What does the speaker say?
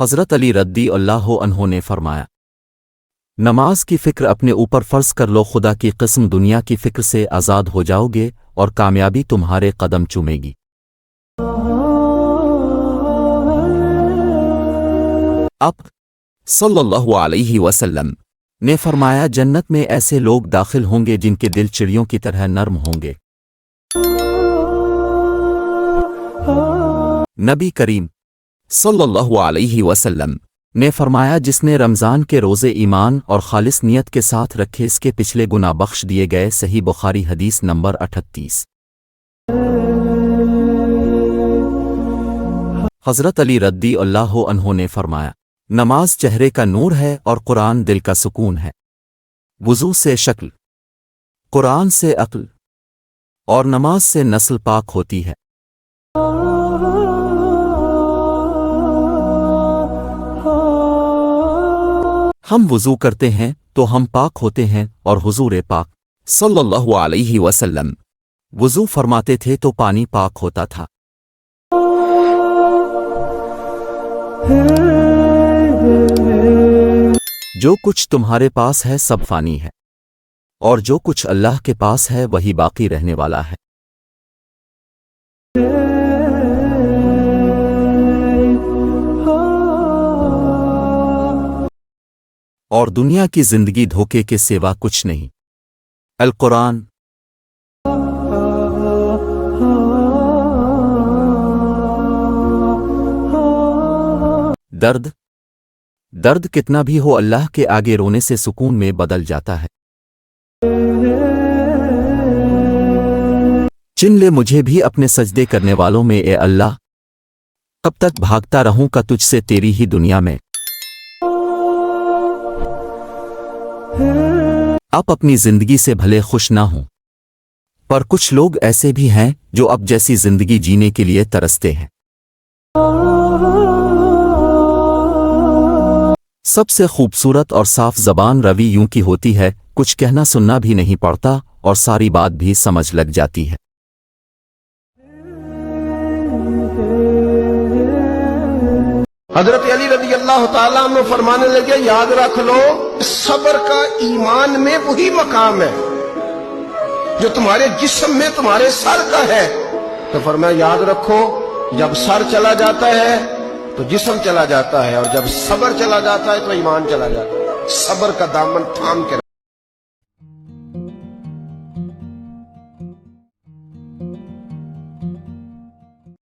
حضرت علی رضی اللہ عنہ نے فرمایا، نماز کی فکر اپنے اوپر فرض کر لو، خدا کی قسم دنیا کی فکر سے آزاد ہو جاؤ گے اور کامیابی تمہارے قدم چومے گی۔ آپ صلی اللہ علیہ وسلم نے فرمایا، جنت میں ایسے لوگ داخل ہوں گے جن کے دل چڑیوں کی طرح نرم ہوں گے۔ نبی کریم صلی اللہ علیہ وسلم نے فرمایا، جس نے رمضان کے روزے ایمان اور خالص نیت کے ساتھ رکھے اس کے پچھلے گناہ بخش دیے گئے۔ صحیح بخاری حدیث نمبر 38۔ حضرت علی رضی اللہ عنہ نے فرمایا، نماز چہرے کا نور ہے اور قرآن دل کا سکون ہے۔ وضو سے شکل، قرآن سے عقل اور نماز سے نسل پاک ہوتی ہے۔ ہم وضو کرتے ہیں تو ہم پاک ہوتے ہیں، اور حضور پاک صلی اللہ علیہ وسلم وضو فرماتے تھے تو پانی پاک ہوتا تھا۔ جو کچھ تمہارے پاس ہے سب فانی ہے، اور جو کچھ اللہ کے پاس ہے وہی باقی رہنے والا ہے۔ اور دنیا کی زندگی دھوکے کے سوا کچھ نہیں۔ القرآن درد کتنا بھی ہو اللہ کے آگے رونے سے سکون میں بدل جاتا ہے۔ چن لے مجھے بھی اپنے سجدے کرنے والوں میں اے اللہ، کب تک بھاگتا رہوں کا تجھ سے تیری ہی دنیا میں۔ آپ اپنی زندگی سے بھلے خوش نہ ہوں، پر کچھ لوگ ایسے بھی ہیں جو اب جیسی زندگی جینے کے لیے ترستے ہیں۔ سب سے خوبصورت اور صاف زبان روی یوں کی ہوتی ہے، کچھ کہنا سننا بھی نہیں پڑتا اور ساری بات بھی سمجھ لگ جاتی ہے۔ حضرت علی رضی اللہ تعالیٰ عنہ فرمانے لگے، یاد رکھ لو صبر کا ایمان میں وہی مقام ہے جو تمہارے جسم میں تمہارے سر کا ہے۔ تو فرمایا یاد رکھو، جب سر چلا جاتا ہے تو جسم چلا جاتا ہے، اور جب صبر چلا جاتا ہے تو ایمان چلا جاتا ہے۔ صبر کا دامن تھام کے